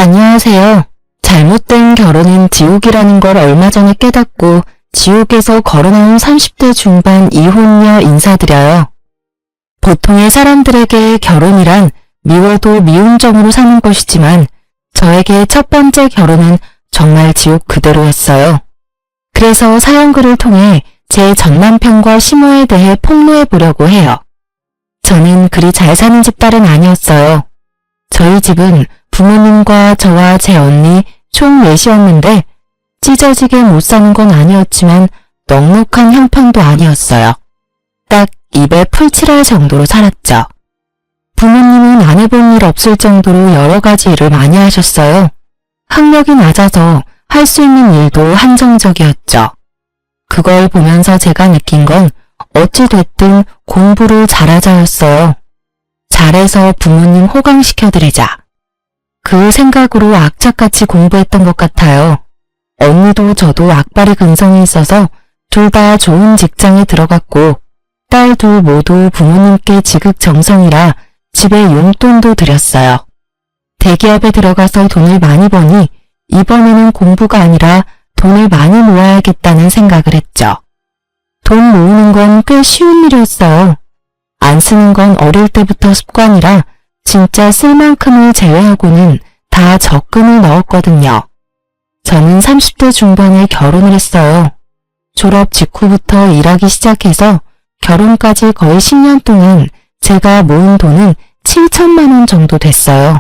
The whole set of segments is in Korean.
안녕하세요. 잘못된 결혼은 지옥이라는 걸 얼마 전에 깨닫고 지옥에서 걸어나온 30대 중반 이혼녀 인사드려요. 보통의 사람들에게 결혼이란 미워도 미운 정으로 사는 것이지만 저에게 첫 번째 결혼은 정말 지옥 그대로였어요. 그래서 사연글을 통해 제 전남편과 시모에 대해 폭로해 보려고 해요. 저는 그리 잘 사는 집딸은 아니었어요. 저희 집은 부모님과 저와 제 언니 총 넷이었는데 찢어지게 못 사는 건 아니었지만 넉넉한 형편도 아니었어요. 딱 입에 풀칠할 정도로 살았죠. 부모님은 안 해본 일 없을 정도로 여러 가지 일을 많이 하셨어요. 학력이 낮아서 할 수 있는 일도 한정적이었죠. 그걸 보면서 제가 느낀 건 어찌됐든 공부를 잘하자였어요. 잘해서 부모님 호강시켜드리자. 그 생각으로 악착같이 공부했던 것 같아요. 언니도 저도 악발의 근성이 있어서 둘 다 좋은 직장에 들어갔고 딸 둘 모두 부모님께 지극정성이라 집에 용돈도 드렸어요. 대기업에 들어가서 돈을 많이 버니 이번에는 공부가 아니라 돈을 많이 모아야겠다는 생각을 했죠. 돈 모으는 건 꽤 쉬운 일이었어요. 안 쓰는 건 어릴 때부터 습관이라 진짜 쓸 만큼을 제외하고는 다 적금을 넣었거든요. 저는 30대 중반에 결혼을 했어요. 졸업 직후부터 일하기 시작해서 결혼까지 거의 10년 동안 제가 모은 돈은 7천만 원 정도 됐어요.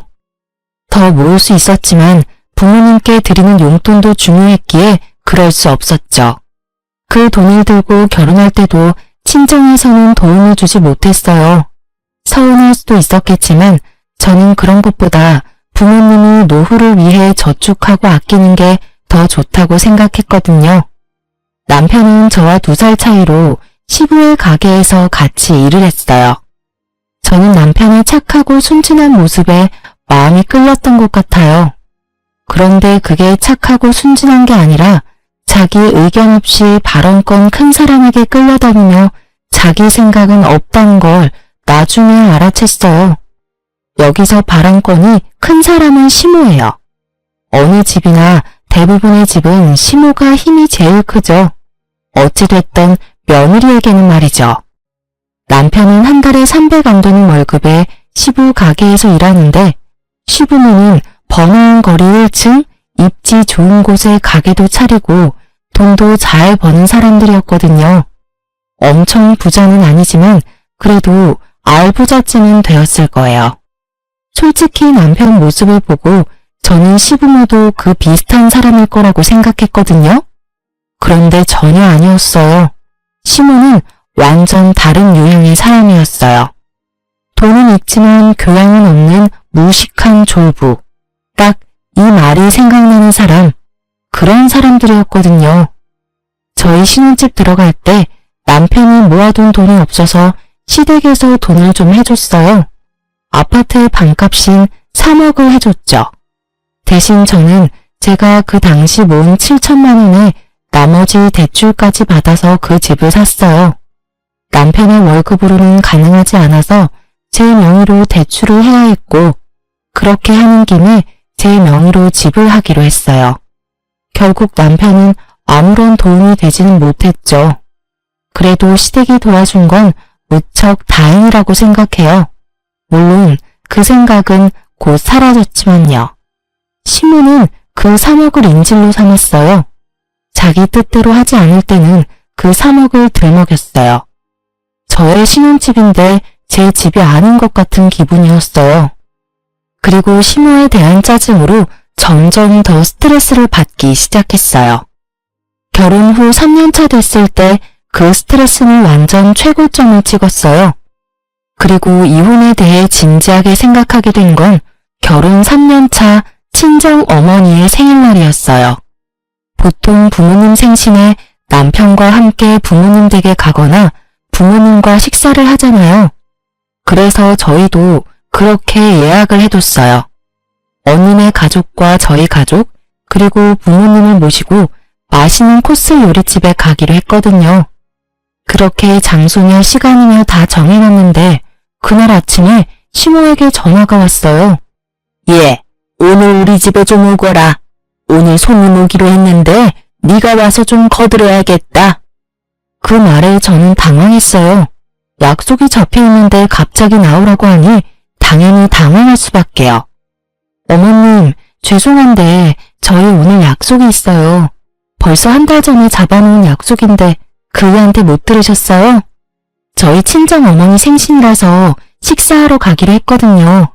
더 모을 수 있었지만 부모님께 드리는 용돈도 중요했기에 그럴 수 없었죠. 그 돈을 들고 결혼할 때도 친정에서는 도움을 주지 못했어요. 서운할 수도 있었겠지만 저는 그런 것보다 부모님이 노후를 위해 저축하고 아끼는 게 더 좋다고 생각했거든요. 남편은 저와 2살 차이로 시부의 가게에서 같이 일을 했어요. 저는 남편의 착하고 순진한 모습에 마음이 끌렸던 것 같아요. 그런데 그게 착하고 순진한 게 아니라 자기 의견 없이 발언권 큰 사람에게 끌려다니며 자기 생각은 없다는 걸 나중에 알아챘어요. 여기서 발언권이 큰 사람은 시모예요. 어느 집이나 대부분의 집은 시모가 힘이 제일 크죠. 어찌됐든 며느리에게는 말이죠. 남편은 한 달에 300 안 되는 월급에 시부 가게에서 일하는데 시부모는 번화한 거리 1층, 입지 좋은 곳에 가게도 차리고 돈도 잘 버는 사람들이었거든요. 엄청 부자는 아니지만 그래도 알부자쯤은 되었을 거예요. 솔직히 남편 모습을 보고 저는 시부모도 그 비슷한 사람일 거라고 생각했거든요. 그런데 전혀 아니었어요. 시모는 완전 다른 유형의 사람이었어요. 돈은 있지만 교양은 없는 무식한 졸부. 딱 이 말이 생각나는 사람, 그런 사람들이었거든요. 저희 신혼집 들어갈 때 남편이 모아둔 돈이 없어서 시댁에서 돈을 좀 해줬어요. 아파트의 반값인 3억을 해줬죠. 대신 저는 제가 그 당시 모은 7천만 원에 나머지 대출까지 받아서 그 집을 샀어요. 남편의 월급으로는 가능하지 않아서 제 명의로 대출을 해야 했고 그렇게 하는 김에 제 명의로 집을 하기로 했어요. 결국 남편은 아무런 도움이 되지는 못했죠. 그래도 시댁이 도와준 건 무척 다행이라고 생각해요. 물론 그 생각은 곧 사라졌지만요. 시모는 그 3억을 인질로 삼았어요. 자기 뜻대로 하지 않을 때는 그 3억을 들먹였어요. 저의 신혼집인데 제 집이 아닌 것 같은 기분이었어요. 그리고 시모에 대한 짜증으로 점점 더 스트레스를 받기 시작했어요. 결혼 후 3년차 됐을 때 그 스트레스는 완전 최고점을 찍었어요. 그리고 이혼에 대해 진지하게 생각하게 된 건 결혼 3년차 친정 어머니의 생일날이었어요. 보통 부모님 생신에 남편과 함께 부모님 댁에 가거나 부모님과 식사를 하잖아요. 그래서 저희도 그렇게 예약을 해뒀어요. 언니네 가족과 저희 가족, 그리고 부모님을 모시고 맛있는 코스 요리집에 가기로 했거든요. 그렇게 장소며 시간이며 다 정해놨는데 그날 아침에 시모에게 전화가 왔어요. 예, 오늘 우리 집에 좀 오거라. 오늘 손님 오기로 했는데 네가 와서 좀 거들어야겠다. 그 말에 저는 당황했어요. 약속이 잡혀있는데 갑자기 나오라고 하니 당연히 당황할 수밖에요. 어머님, 죄송한데 저희 오늘 약속이 있어요. 벌써 한 달 전에 잡아놓은 약속인데 그 애한테 못 들으셨어요? 저희 친정어머니 생신이라서 식사하러 가기로 했거든요.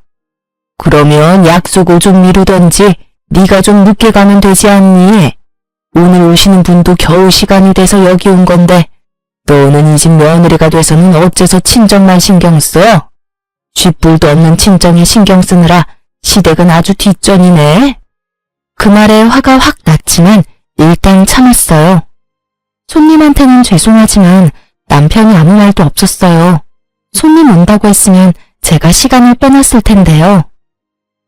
그러면 약속을 좀 미루던지 네가 좀 늦게 가면 되지 않니? 오늘 오시는 분도 겨우 시간이 돼서 여기 온 건데 너는 이 집 며느리가 돼서는 어째서 친정만 신경 써? 쥐뿔도 없는 친정에 신경 쓰느라 시댁은 아주 뒷전이네. 그 말에 화가 확 났지만 일단 참았어요. 손님한테는 죄송하지만 남편이 아무 말도 없었어요. 손님 온다고 했으면 제가 시간을 빼놨을 텐데요.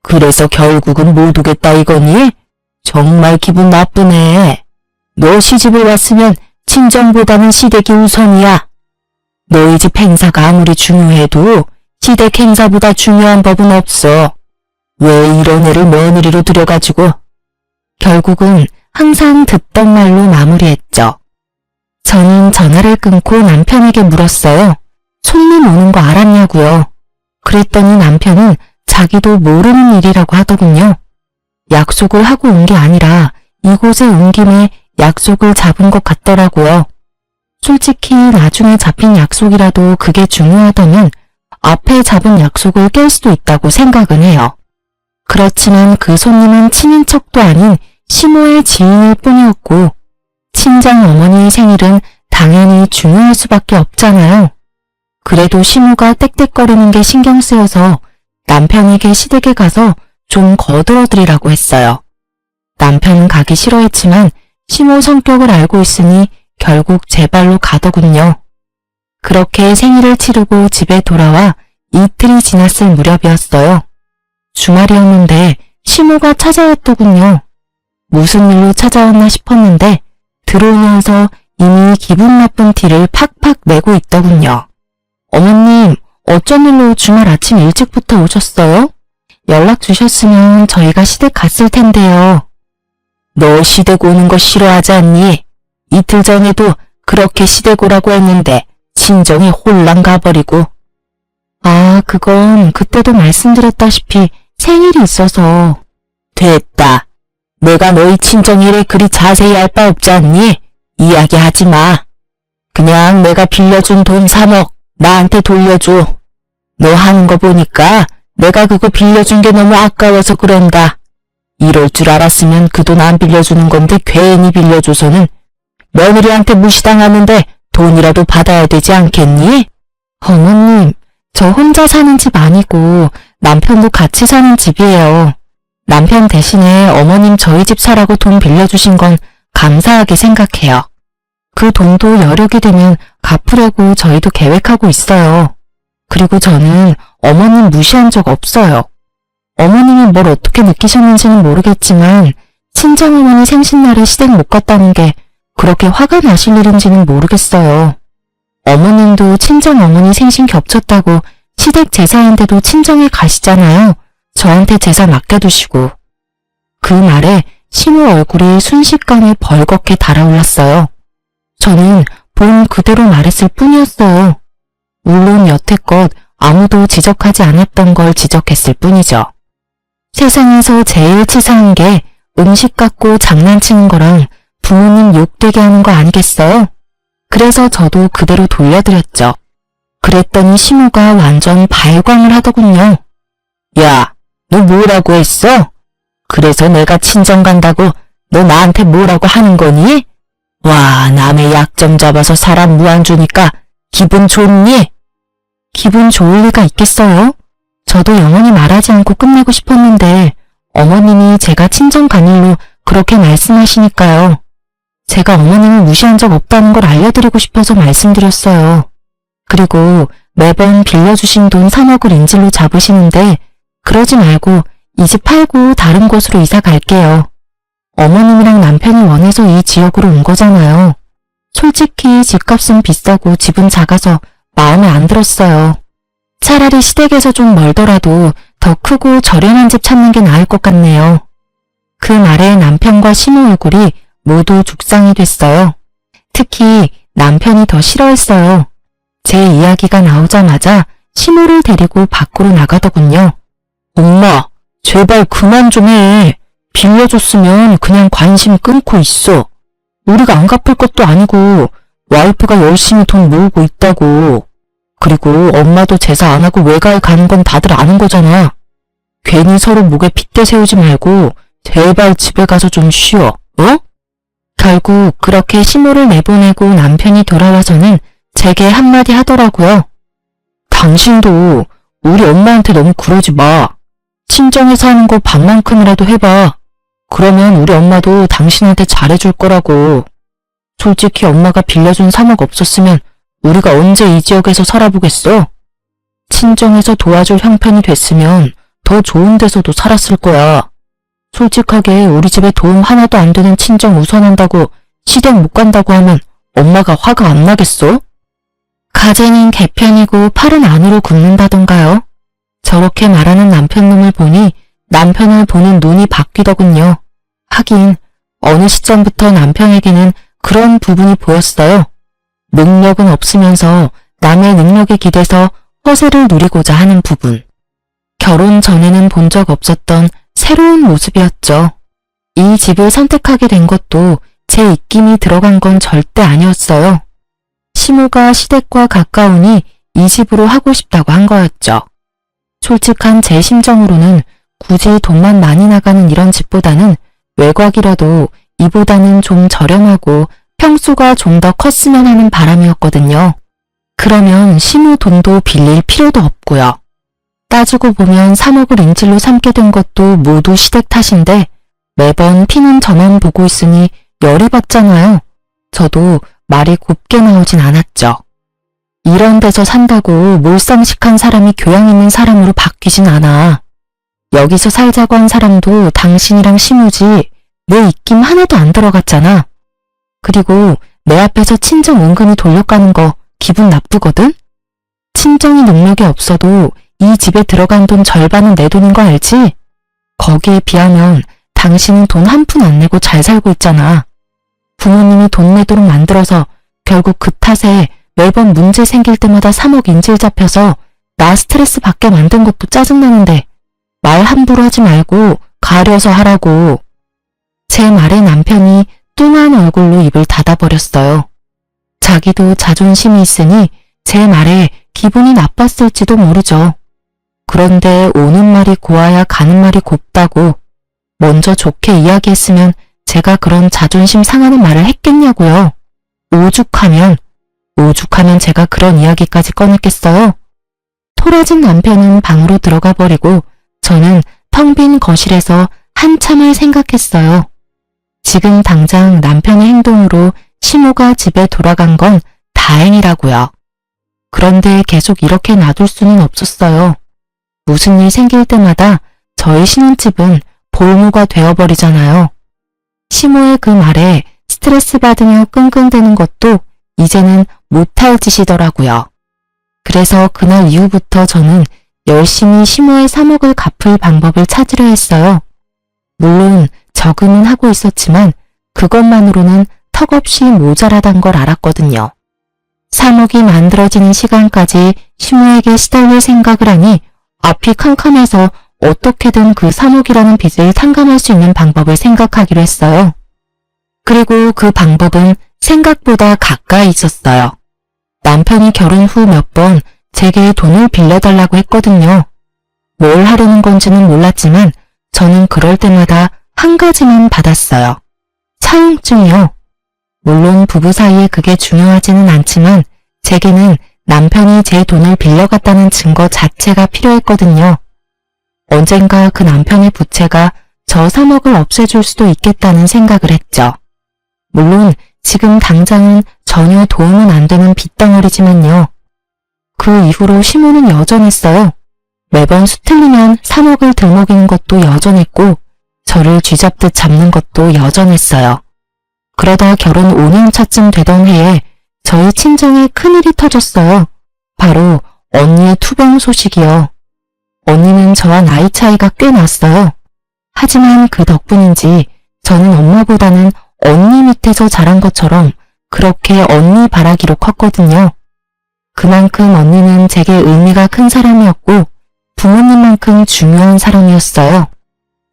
그래서 결국은 못 오겠다 이거니? 정말 기분 나쁘네. 너 시집을 왔으면 친정보다는 시댁이 우선이야. 너희 집 행사가 아무리 중요해도 시댁 행사보다 중요한 법은 없어. 왜 이런 애를 며느리로 들여가지고. 결국은 항상 듣던 말로 마무리했죠. 저는 전화를 끊고 남편에게 물었어요. 손님 오는 거 알았냐고요. 그랬더니 남편은 자기도 모르는 일이라고 하더군요. 약속을 하고 온 게 아니라 이곳에 온 김에 약속을 잡은 것 같더라고요. 솔직히 나중에 잡힌 약속이라도 그게 중요하다면 앞에 잡은 약속을 깰 수도 있다고 생각은 해요. 그렇지만 그 손님은 친인척도 아닌 시모의 지인일 뿐이었고 친정 어머니의 생일은 당연히 중요할 수밖에 없잖아요. 그래도 시모가 떽떽거리는 게 신경 쓰여서 남편에게 시댁에 가서 좀 거들어드리라고 했어요. 남편은 가기 싫어했지만 시모 성격을 알고 있으니 결국 제 발로 가더군요. 그렇게 생일을 치르고 집에 돌아와 이틀이 지났을 무렵이었어요. 주말이었는데 시모가 찾아왔더군요. 무슨 일로 찾아왔나 싶었는데 들어오면서 이미 기분 나쁜 티를 팍팍 내고 있더군요. 어머님, 어쩐 일로 주말 아침 일찍부터 오셨어요? 연락 주셨으면 저희가 시댁 갔을 텐데요. 너 시댁 오는 거 싫어하지 않니? 이틀 전에도 그렇게 시댁 오라고 했는데 친정이 홀랑 가버리고. 아, 그건 그때도 말씀드렸다시피 생일이 있어서. 됐다. 내가 너희 친정 일에 그리 자세히 알 바 없지 않니? 이야기하지 마. 그냥 내가 빌려준 돈 3억 나한테 돌려줘. 너 하는 거 보니까 내가 그거 빌려준 게 너무 아까워서 그런다. 이럴 줄 알았으면 그 돈 안 빌려주는 건데 괜히 빌려줘서는 며느리한테 무시당하는데 돈이라도 받아야 되지 않겠니? 어머님, 저 혼자 사는 집 아니고 남편도 같이 사는 집이에요. 남편 대신에 어머님 저희 집 사라고 돈 빌려주신 건 감사하게 생각해요. 그 돈도 여력이 되면 갚으려고 저희도 계획하고 있어요. 그리고 저는 어머님 무시한 적 없어요. 어머님이 뭘 어떻게 느끼셨는지는 모르겠지만 친정어머니 생신날에 시댁 못 갔다는 게 그렇게 화가 나실 일인지는 모르겠어요. 어머님도 친정어머니 생신 겹쳤다고 시댁 제사인데도 친정에 가시잖아요. 저한테 제사 맡겨두시고. 그 말에 시모 얼굴이 순식간에 벌겋게 달아올랐어요. 저는 본 그대로 말했을 뿐이었어요. 물론 여태껏 아무도 지적하지 않았던 걸 지적했을 뿐이죠. 세상에서 제일 치사한 게 음식 갖고 장난치는 거랑 부모님 욕되게 하는 거 아니겠어요? 그래서 저도 그대로 돌려드렸죠. 그랬더니 시모가 완전 발광을 하더군요. 야, 너 뭐라고 했어? 그래서 내가 친정 간다고 너 나한테 뭐라고 하는 거니? 와, 남의 약점 잡아서 사람 무안 주니까 기분 좋니? 기분 좋을 리가 있겠어요? 저도 영원히 말하지 않고 끝내고 싶었는데 어머님이 제가 친정 간 일로 그렇게 말씀하시니까요. 제가 어머님을 무시한 적 없다는 걸 알려드리고 싶어서 말씀드렸어요. 그리고 매번 빌려주신 돈 3억을 인질로 잡으시는데 그러지 말고 이 집 팔고 다른 곳으로 이사 갈게요. 어머님이랑 남편이 원해서 이 지역으로 온 거잖아요. 솔직히 집값은 비싸고 집은 작아서 마음에 안 들었어요. 차라리 시댁에서 좀 멀더라도 더 크고 저렴한 집 찾는 게 나을 것 같네요. 그 말에 남편과 시모 얼굴이 모두 죽상이 됐어요. 특히 남편이 더 싫어했어요. 제 이야기가 나오자마자 시모를 데리고 밖으로 나가더군요. 엄마, 제발 그만 좀 해. 빌려줬으면 그냥 관심 끊고 있어. 우리가 안 갚을 것도 아니고 와이프가 열심히 돈 모으고 있다고. 그리고 엄마도 제사 안 하고 외가에 가는 건 다들 아는 거잖아. 괜히 서로 목에 핏대 세우지 말고 제발 집에 가서 좀 쉬어, 어? 결국 그렇게 시모를 내보내고 남편이 돌아와서는 제게 한마디 하더라고요. 당신도 우리 엄마한테 너무 그러지 마. 친정에서 하는 거 반만큼이라도 해봐. 그러면 우리 엄마도 당신한테 잘해줄 거라고. 솔직히 엄마가 빌려준 3억 없었으면 우리가 언제 이 지역에서 살아보겠어? 친정에서 도와줄 형편이 됐으면 더 좋은 데서도 살았을 거야. 솔직하게 우리 집에 도움 하나도 안 되는 친정 우선한다고 시댁 못 간다고 하면 엄마가 화가 안 나겠어? 가재는 개편이고 팔은 안으로 굽는다던가요. 저렇게 말하는 남편놈을 보니 남편을 보는 눈이 바뀌더군요. 하긴 어느 시점부터 남편에게는 그런 부분이 보였어요. 능력은 없으면서 남의 능력에 기대서 허세를 누리고자 하는 부분. 결혼 전에는 본 적 없었던 새로운 모습이었죠. 이 집을 선택하게 된 것도 제 입김이 들어간 건 절대 아니었어요. 시모가 시댁과 가까우니 이 집으로 하고 싶다고 한 거였죠. 솔직한 제 심정으로는 굳이 돈만 많이 나가는 이런 집보다는 외곽이라도 이보다는 좀 저렴하고 평수가 좀 더 컸으면 하는 바람이었거든요. 그러면 시모 돈도 빌릴 필요도 없고요. 따지고 보면 3억을 인질로 삼게 된 것도 모두 시댁 탓인데 매번 피는 저만 보고 있으니 열이 받잖아요. 저도 말이 곱게 나오진 않았죠. 이런 데서 산다고 몰상식한 사람이 교양 있는 사람으로 바뀌진 않아. 여기서 살자고 한 사람도 당신이랑 시무지 내 입김 하나도 안 들어갔잖아. 그리고 내 앞에서 친정 은근히 돌려가는 거 기분 나쁘거든? 친정이 능력이 없어도 이 집에 들어간 돈 절반은 내 돈인 거 알지? 거기에 비하면 당신은 돈 한 푼 안 내고 잘 살고 있잖아. 부모님이 돈 내도록 만들어서 결국 그 탓에 매번 문제 생길 때마다 3억 인질 잡혀서 나 스트레스 받게 만든 것도 짜증나는데 말 함부로 하지 말고 가려서 하라고. 제 말에 남편이 뚱한 얼굴로 입을 닫아버렸어요. 자기도 자존심이 있으니 제 말에 기분이 나빴을지도 모르죠. 그런데 오는 말이 고와야 가는 말이 곱다고 먼저 좋게 이야기했으면 제가 그런 자존심 상하는 말을 했겠냐고요. 오죽하면 제가 그런 이야기까지 꺼냈겠어요. 토라진 남편은 방으로 들어가 버리고 저는 텅 빈 거실에서 한참을 생각했어요. 지금 당장 남편의 행동으로 시모가 집에 돌아간 건 다행이라고요. 그런데 계속 이렇게 놔둘 수는 없었어요. 무슨 일 생길 때마다 저희 신혼집은 볼모가 되어버리잖아요. 시모의 그 말에 스트레스 받으며 끙끙대는 것도 이제는 못할 짓이더라고요. 그래서 그날 이후부터 저는 열심히 시모의 3억을 갚을 방법을 찾으려 했어요. 물론 저금은 하고 있었지만 그것만으로는 턱없이 모자라단 걸 알았거든요. 3억이 만들어지는 시간까지 시모에게 시달릴 생각을 하니 앞이 캄캄해서 어떻게든 그 3억이라는 빚을 탕감할 수 있는 방법을 생각하기로 했어요. 그리고 그 방법은 생각보다 가까이 있었어요. 남편이 결혼 후 몇 번 제게 돈을 빌려달라고 했거든요. 뭘 하려는 건지는 몰랐지만 저는 그럴 때마다 한 가지만 받았어요. 차용증이요. 물론 부부 사이에 그게 중요하지는 않지만 제게는 남편이 제 돈을 빌려갔다는 증거 자체가 필요했거든요. 언젠가 그 남편의 부채가 저 3억을 없애줄 수도 있겠다는 생각을 했죠. 물론 지금 당장은 전혀 도움은 안 되는 빚덩어리지만요. 그 이후로 시모는 여전했어요. 매번 수틀리면 3억을 들먹이는 것도 여전했고 저를 쥐잡듯 잡는 것도 여전했어요. 그러다 결혼 5년 차쯤 되던 해에 저희 친정에 큰일이 터졌어요. 바로 언니의 투병 소식이요. 언니는 저와 나이 차이가 꽤 났어요. 하지만 그 덕분인지 저는 엄마보다는 언니 밑에서 자란 것처럼 그렇게 언니 바라기로 컸거든요. 그만큼 언니는 제게 의미가 큰 사람이었고 부모님만큼 중요한 사람이었어요.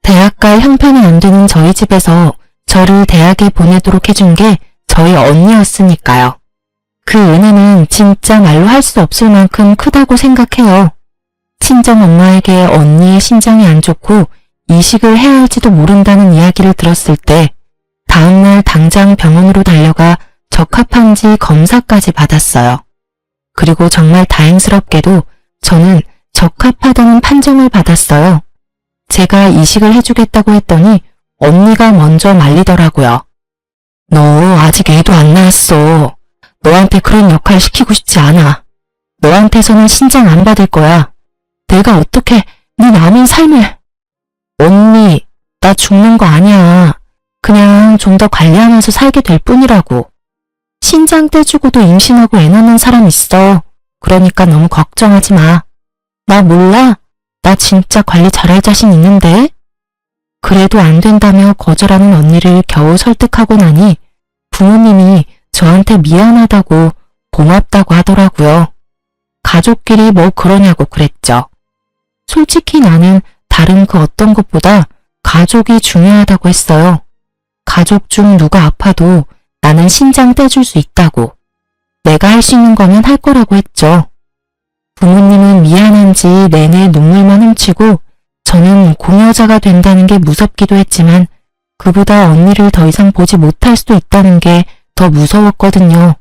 대학 갈 형편이 안 되는 저희 집에서 저를 대학에 보내도록 해준 게 저희 언니였으니까요. 그 은혜는 진짜 말로 할 수 없을 만큼 크다고 생각해요. 친정 엄마에게 언니의 심장이 안 좋고 이식을 해야 할지도 모른다는 이야기를 들었을 때 다음날 당장 병원으로 달려가 적합한지 검사까지 받았어요. 그리고 정말 다행스럽게도 저는 적합하다는 판정을 받았어요. 제가 이식을 해주겠다고 했더니 언니가 먼저 말리더라고요. 너 아직 애도 안 낳았어. 너한테 그런 역할 시키고 싶지 않아. 너한테서는 신장 안 받을 거야. 내가 어떻게 네 남인 삶을... 언니, 나 죽는 거 아니야. 그냥 좀 더 관리하면서 살게 될 뿐이라고. 신장 떼주고도 임신하고 애 낳는 사람 있어. 그러니까 너무 걱정하지 마. 나 몰라? 나 진짜 관리 잘할 자신 있는데? 그래도 안 된다며 거절하는 언니를 겨우 설득하고 나니 부모님이 저한테 미안하다고 고맙다고 하더라고요. 가족끼리 뭐 그러냐고 그랬죠. 솔직히 나는 다른 그 어떤 것보다 가족이 중요하다고 했어요. 가족 중 누가 아파도 나는 신장 떼줄 수 있다고. 내가 할 수 있는 거면 할 거라고 했죠. 부모님은 미안한지 내내 눈물만 훔치고 저는 공여자가 된다는 게 무섭기도 했지만 그보다 언니를 더 이상 보지 못할 수도 있다는 게 더 무서웠거든요.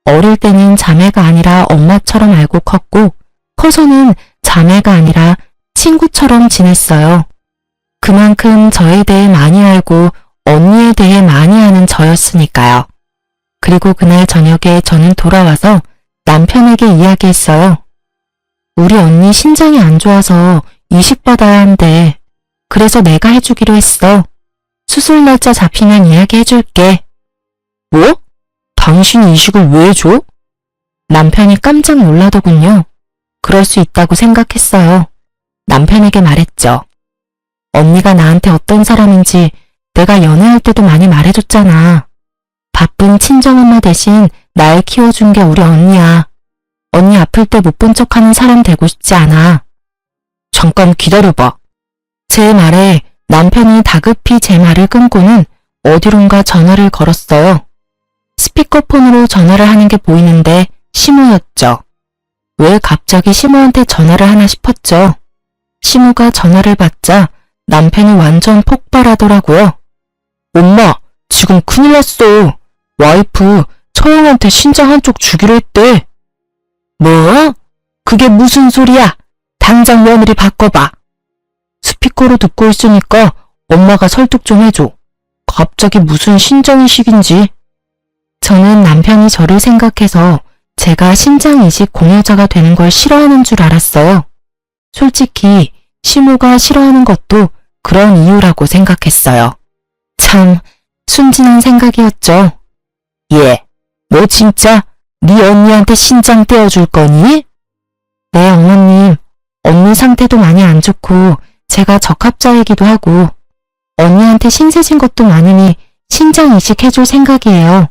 어릴 때는 자매가 아니라 엄마처럼 알고 컸고 커서는 자매가 아니라 친구처럼 지냈어요. 그만큼 저에 대해 많이 알고 언니에 대해 많이 아는 저였으니까요. 그리고 그날 저녁에 저는 돌아와서 남편에게 이야기했어요. 우리 언니 신장이 안 좋아서 이식받아야 한대. 그래서 내가 해주기로 했어. 수술 날짜 잡히면 이야기해줄게. 뭐? 당신이 이식을 왜 해줘? 남편이 깜짝 놀라더군요. 그럴 수 있다고 생각했어요. 남편에게 말했죠. 언니가 나한테 어떤 사람인지 내가 연애할 때도 많이 말해줬잖아. 바쁜 친정엄마 대신 날 키워준 게 우리 언니야. 언니 아플 때 못 본 척하는 사람 되고 싶지 않아. 잠깐 기다려봐. 제 말에 남편이 다급히 제 말을 끊고는 어디론가 전화를 걸었어요. 스피커폰으로 전화를 하는 게 보이는데 시무였죠. 왜 갑자기 시무한테 전화를 하나 싶었죠. 시무가 전화를 받자 남편이 완전 폭발하더라고요. 엄마, 지금 큰일 났어. 와이프 처형한테 신장 한쪽 주기로 했대. 뭐? 그게 무슨 소리야? 당장 며느리 바꿔봐. 스피커로 듣고 있으니까 엄마가 설득 좀 해줘. 갑자기 무슨 신장이식인지. 저는 남편이 저를 생각해서 제가 신장이식 공여자가 되는 걸 싫어하는 줄 알았어요. 솔직히 시무가 싫어하는 것도 그런 이유라고 생각했어요. 참 순진한 생각이었죠. 예, 너 진짜 네 언니한테 신장 떼어줄 거니? 네, 어머님. 언니 상태도 많이 안 좋고 제가 적합자이기도 하고 언니한테 신세진 것도 많으니 신장 이식해줄 생각이에요.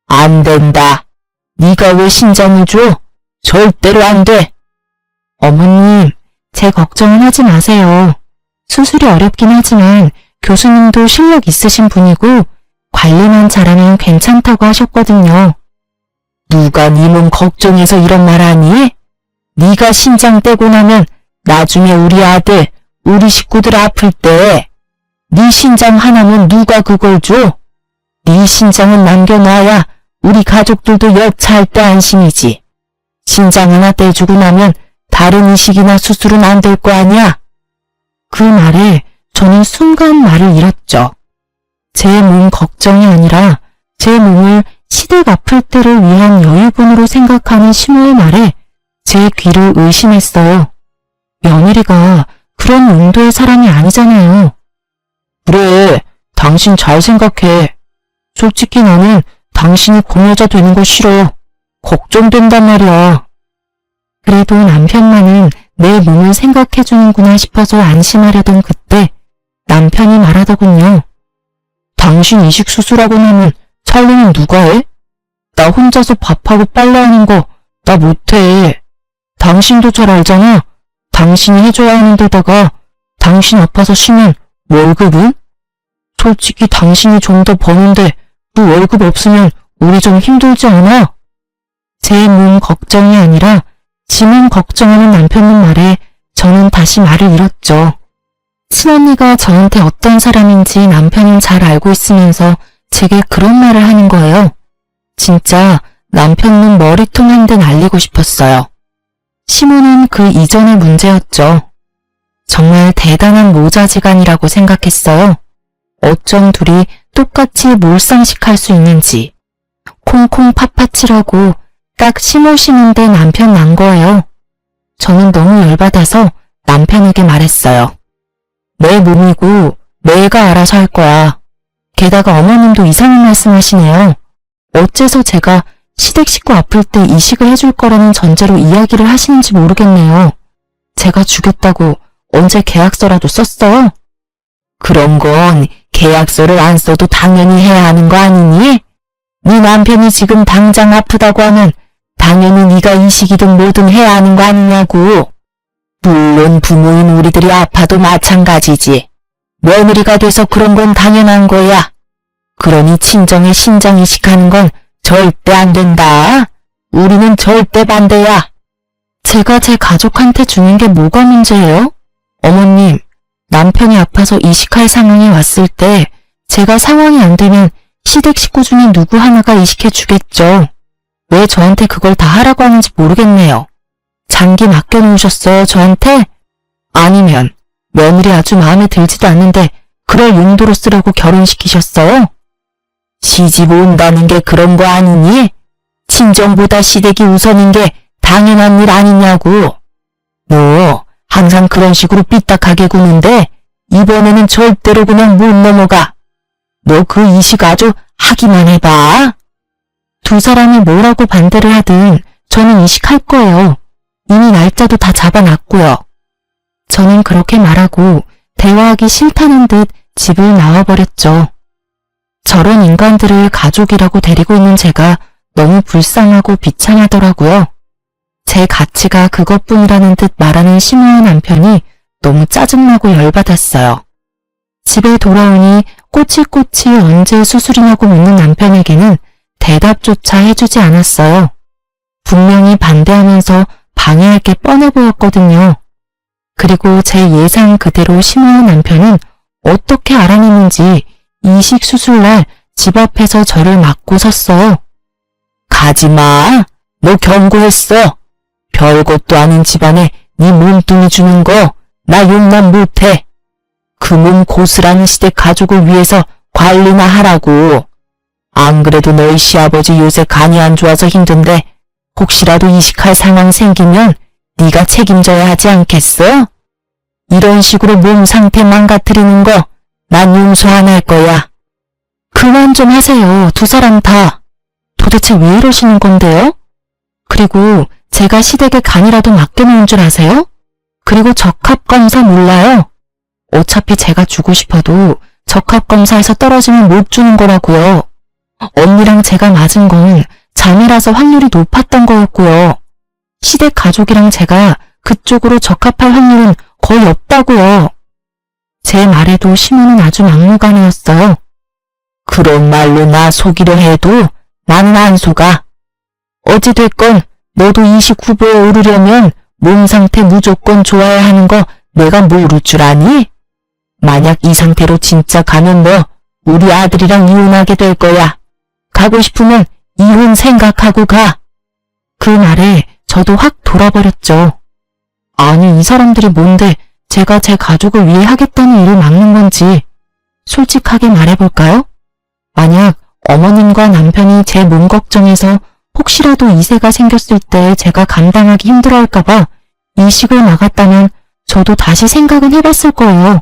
안 된다. 네가 왜 신장을 줘? 절대로 안 돼. 어머님, 제 걱정은 하지 마세요. 수술이 어렵긴 하지만 교수님도 실력 있으신 분이고 관리만 잘하면 괜찮다고 하셨거든요. 누가 네 몸 걱정해서 이런 말 하니? 네가 신장 떼고 나면 나중에 우리 아들, 우리 식구들 아플 때 네 신장 하나면 누가 그걸 줘? 네 신장은 남겨놔야 우리 가족들도 여차할 때 안심이지. 신장 하나 떼주고 나면 다른 이식이나 수술은 안 될 거 아니야? 그 말에 저는 순간 말을 잃었죠. 제 몸 걱정이 아니라 제 몸을 시댁 아플 때를 위한 여유분으로 생각하는 시모의 말에 제 귀를 의심했어요. 며느리가 그런 용도의 사람이 아니잖아요. 그래, 당신 잘 생각해. 솔직히 나는 당신이 공여자 되는 거 싫어. 걱정된단 말이야. 그래도 남편만은 내 몸을 생각해주는구나 싶어서 안심하려던 그때 남편이 말하더군요. 당신 이식 수술하고 나면 살림은 누가 해? 나 혼자서 밥하고 빨래하는 거 나 못해. 당신도 잘 알잖아. 당신이 해줘야 하는 데다가 당신 아파서 쉬면 월급은? 솔직히 당신이 좀 더 버는데 그 월급 없으면 우리 좀 힘들지 않아? 제 몸 걱정이 아니라 지 몸 걱정하는 남편님 말에 저는 다시 말을 잃었죠. 친언니가 저한테 어떤 사람인지 남편은 잘 알고 있으면서 제게 그런 말을 하는 거예요. 진짜 남편은 머리통 한 대 날리고 싶었어요. 시모는 그 이전의 문제였죠. 정말 대단한 모자지간이라고 생각했어요. 어쩜 둘이 똑같이 몰상식할 수 있는지. 콩콩 팥팥이라고 딱 시모 심은데 남편 난 거예요. 저는 너무 열받아서 남편에게 말했어요. 내 몸이고 내가 알아서 할 거야. 게다가 어머님도 이상한 말씀하시네요. 어째서 제가 시댁 식구 아플 때 이식을 해줄 거라는 전제로 이야기를 하시는지 모르겠네요. 제가 주겠다고 언제 계약서라도 썼어요? 그런 건 계약서를 안 써도 당연히 해야 하는 거 아니니? 네 남편이 지금 당장 아프다고 하면 당연히 네가 이식이든 뭐든 해야 하는 거 아니냐고. 물론 부모인 우리들이 아파도 마찬가지지. 며느리가 돼서 그런 건 당연한 거야. 그러니 친정에 신장 이식하는 건 절대 안 된다. 우리는 절대 반대야. 제가 제 가족한테 주는 게 뭐가 문제예요? 어머님, 남편이 아파서 이식할 상황이 왔을 때 제가 상황이 안 되면 시댁 식구 중에 누구 하나가 이식해 주겠죠. 왜 저한테 그걸 다 하라고 하는지 모르겠네요. 장기 맡겨놓으셨어요, 저한테? 아니면 며느리 아주 마음에 들지도 않는데 그럴 용도로 쓰라고 결혼시키셨어요? 시집 온다는 게 그런 거 아니니? 친정보다 시댁이 우선인 게 당연한 일 아니냐고. 너 항상 그런 식으로 삐딱하게 구는데 이번에는 절대로 그냥 못 넘어가. 너 그 이식 아주 하기만 해봐. 두 사람이 뭐라고 반대를 하든 저는 이식할 거예요. 이미 날짜도 다 잡아놨고요. 저는 그렇게 말하고 대화하기 싫다는 듯 집을 나와버렸죠. 저런 인간들을 가족이라고 데리고 있는 제가 너무 불쌍하고 비참하더라고요. 제 가치가 그것뿐이라는 듯 말하는 시모의 남편이 너무 짜증나고 열받았어요. 집에 돌아오니 꼬치꼬치 언제 수술이냐고 묻는 남편에게는 대답조차 해주지 않았어요. 분명히 반대하면서 방해할 게 뻔해 보였거든요. 그리고 제 예상 그대로 시모의 남편은 어떻게 알아내는지 이식 수술날 집 앞에서 저를 막고 섰어요. 가지마. 너 경고했어. 별것도 아닌 집안에 네 몸뚱이 주는 거 나 용납 못해. 그 몸 고스란히 시댁 가족을 위해서 관리나 하라고. 안 그래도 너희 시아버지 요새 간이 안 좋아서 힘든데 혹시라도 이식할 상황 생기면 네가 책임져야 하지 않겠어? 이런 식으로 몸 상태 망가뜨리는 거 난 용서 안 할 거야. 그만 좀 하세요. 두 사람 다. 도대체 왜 이러시는 건데요? 그리고 제가 시댁에 간이라도 맡겨놓은 줄 아세요? 그리고 적합검사 몰라요? 어차피 제가 주고 싶어도 적합검사에서 떨어지면 못 주는 거라고요. 언니랑 제가 맞은 건 자매라서 확률이 높았던 거였고요. 시댁 가족이랑 제가 그쪽으로 적합할 확률은 거의 없다고요. 제 말에도 시모는 아주 막무가내였어요. 그런 말로 나 속이려 해도 나는 안 속아. 어찌됐건 너도 이식 후보에 오르려면 몸 상태 무조건 좋아야 하는 거 내가 모를 줄 아니? 만약 이 상태로 진짜 가면 너 우리 아들이랑 이혼하게 될 거야. 가고 싶으면 이혼 생각하고 가. 그 말에 저도 확 돌아버렸죠. 아니 이 사람들이 뭔데 제가 제 가족을 위해 하겠다는 일을 막는 건지. 솔직하게 말해볼까요? 만약 어머님과 남편이 제 몸 걱정해서 혹시라도 이세가 생겼을 때 제가 감당하기 힘들어할까봐 이식을 막았다면 저도 다시 생각은 해봤을 거예요.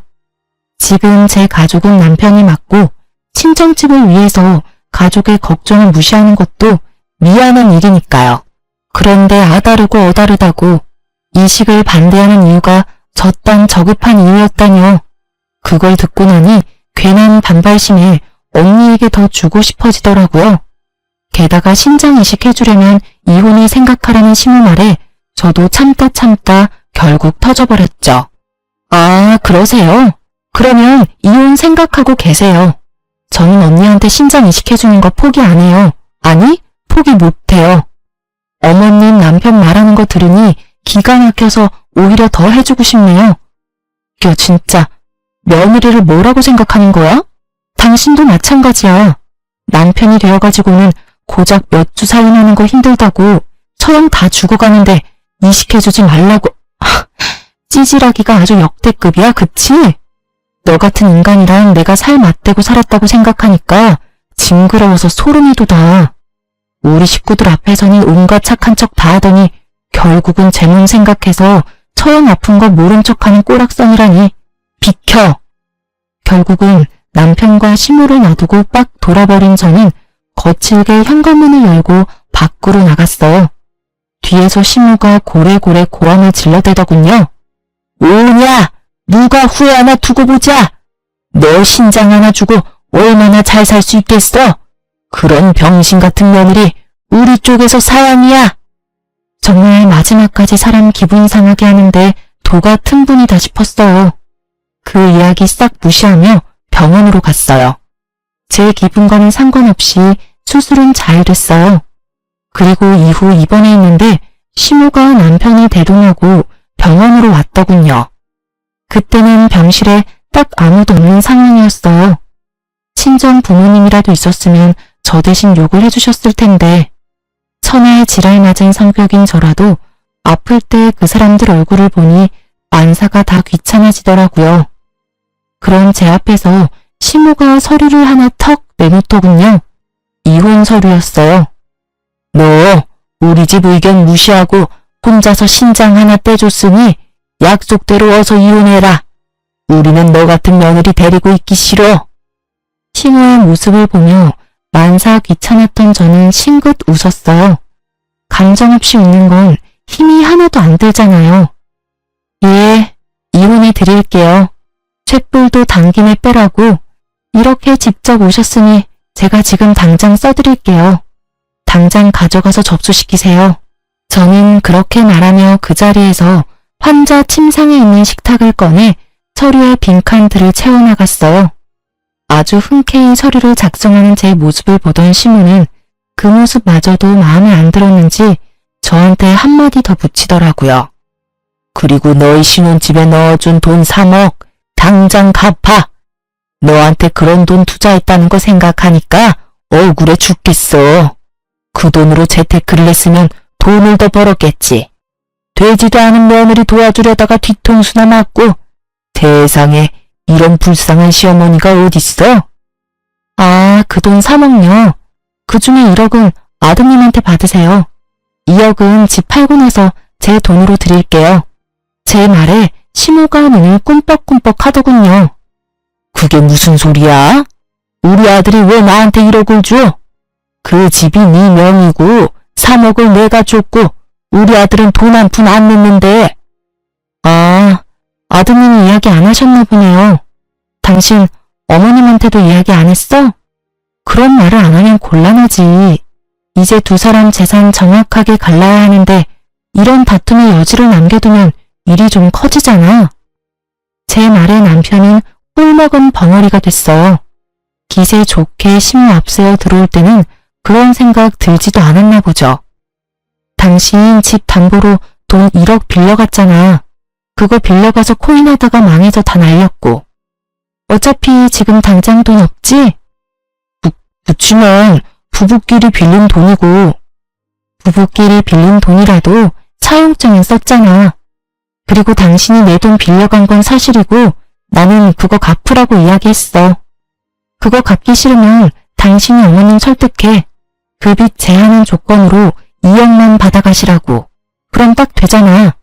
지금 제 가족은 남편이 맡고 친정집을 위해서 가족의 걱정을 무시하는 것도 미안한 일이니까요. 그런데 아다르고 어다르다고 이식을 반대하는 이유가 저딴 저급한 이유였다뇨. 그걸 듣고 나니 괜한 반발심에 언니에게 더 주고 싶어지더라고요. 게다가 신장 이식해주려면 이혼을 생각하라는 시모 말에 저도 참다 결국 터져버렸죠. 아, 그러세요? 그러면 이혼 생각하고 계세요. 저는 언니한테 신장 이식해주는 거 포기 안 해요. 아니, 포기 못해요. 어머님 남편 말하는 거 들으니 기가 막혀서 오히려 더 해주고 싶네요. 야, 진짜 며느리를 뭐라고 생각하는 거야? 당신도 마찬가지야. 남편이 되어가지고는 고작 몇 주 살림하는 거 힘들다고 처형 다 죽어가는데 이식해주지 말라고. 찌질하기가 아주 역대급이야, 그치? 너 같은 인간이랑 내가 살 맞대고 살았다고 생각하니까 징그러워서 소름이 돋아. 우리 식구들 앞에서는 온갖 착한 척 다 하더니 결국은 제 몸 생각해서 처형 아픈 거 모른 척하는 꼬락선이라니. 비켜! 결국은 남편과 시모를 놔두고 빡 돌아버린 저는 거칠게 현관문을 열고 밖으로 나갔어요. 뒤에서 시모가 고래고래 고함을 질러대더군요. 오냐! 누가 후회 하나 두고 보자! 너 신장 하나 주고 얼마나 잘 살 수 있겠어? 그런 병신 같은 며느리 우리 쪽에서 사양이야! 정말 마지막까지 사람 기분 상하게 하는데 도가 틈분이다 싶었어요. 그 이야기 싹 무시하며 병원으로 갔어요. 제 기분과는 상관없이 수술은 잘 됐어요. 그리고 이후 입원해 있는데 시모가 남편을 대동하고 병원으로 왔더군요. 그때는 병실에 딱 아무도 없는 상황이었어요. 친정 부모님이라도 있었으면 저 대신 욕을 해주셨을 텐데 천하의 지랄 맞은 성격인 저라도 아플 때 그 사람들 얼굴을 보니 안사가 다 귀찮아지더라고요. 그런 제 앞에서 시모가 서류를 하나 턱 내놓더군요. 이혼 서류였어요. 너 우리 집 의견 무시하고 혼자서 신장 하나 떼줬으니 약속대로 어서 이혼해라. 우리는 너 같은 며느리 데리고 있기 싫어. 시모의 모습을 보며 만사 귀찮았던 저는 싱긋 웃었어요. 감정 없이 웃는 건 힘이 하나도 안 들잖아요. 예, 이혼해 드릴게요. 쇳불도 당김에 빼라고. 이렇게 직접 오셨으니 제가 지금 당장 써드릴게요. 당장 가져가서 접수시키세요. 저는 그렇게 말하며 그 자리에서 환자 침상에 있는 식탁을 꺼내 서류에 빈칸들을 채워나갔어요. 아주 흔쾌히 서류를 작성하는 제 모습을 보던 시모는 그 모습마저도 마음에 안 들었는지 저한테 한마디 더 붙이더라고요. 그리고 너희 신혼집에 넣어준 돈 3억 당장 갚아. 너한테 그런 돈 투자했다는 거 생각하니까 억울해 죽겠어. 그 돈으로 재테크를 했으면 돈을 더 벌었겠지. 되지도 않은 며느리 도와주려다가 뒤통수나 맞고 세상에 이런 불쌍한 시어머니가 어딨어? 아, 그 돈 3억요. 그중에 1억은 아드님한테 받으세요. 2억은 집 팔고 나서 제 돈으로 드릴게요. 제 말에 시모가 눈을 꿈뻑꿈뻑 하더군요. 그게 무슨 소리야? 우리 아들이 왜 나한테 1억을 줘? 그 집이 네 명이고 3억을 내가 줬고 우리 아들은 돈 한 푼 안 냈는데. 아, 아드님이 이야기 안 하셨나 보네요. 당신 어머님한테도 이야기 안 했어? 그런 말을 안 하면 곤란하지. 이제 두 사람 재산 정확하게 갈라야 하는데 이런 다툼의 여지를 남겨두면 일이 좀 커지잖아. 제 말에 남편은 꿀먹은 벙어리가 됐어요. 기세 좋게 시모 앞세워 들어올 때는 그런 생각 들지도 않았나 보죠. 당신 집 담보로 돈 1억 빌려갔잖아. 그거 빌려가서 코인하다가 망해서 다 날렸고. 어차피 지금 당장 돈 없지? 그치만 부부끼리 빌린 돈이고. 부부끼리 빌린 돈이라도 차용증은 썼잖아. 그리고 당신이 내 돈 빌려간 건 사실이고 나는 그거 갚으라고 이야기했어. 그거 갚기 싫으면 당신이 어머님 설득해. 그 빚 제한한 조건으로 2억만 받아가시라고. 그럼 딱 되잖아.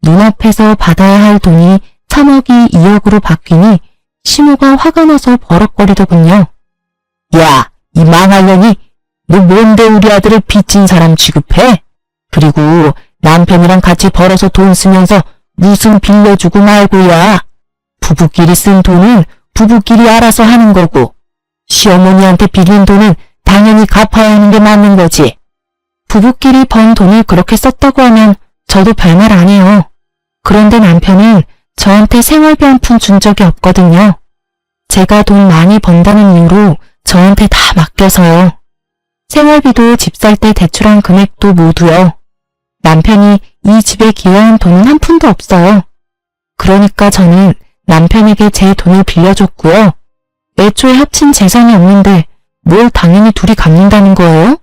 눈앞에서 받아야 할 돈이 3억이 2억으로 바뀌니 시모가 화가 나서 버럭거리더군요. 야, 이 망할년이 너 뭔데 우리 아들을 빚진 사람 취급해? 그리고 남편이랑 같이 벌어서 돈 쓰면서 무슨 빌려주고 말고야. 부부끼리 쓴 돈은 부부끼리 알아서 하는 거고, 시어머니한테 빌린 돈은 당연히 갚아야 하는 게 맞는 거지. 부부끼리 번 돈을 그렇게 썼다고 하면 저도 별말 안 해요. 그런데 남편은 저한테 생활비 한 푼 준 적이 없거든요. 제가 돈 많이 번다는 이유로 저한테 다 맡겨서요. 생활비도 집 살 때 대출한 금액도 모두요. 남편이 이 집에 기여한 돈은 한 푼도 없어요. 그러니까 저는 남편에게 제 돈을 빌려줬고요. 애초에 합친 재산이 없는데 뭘 당연히 둘이 갚는다는 거예요?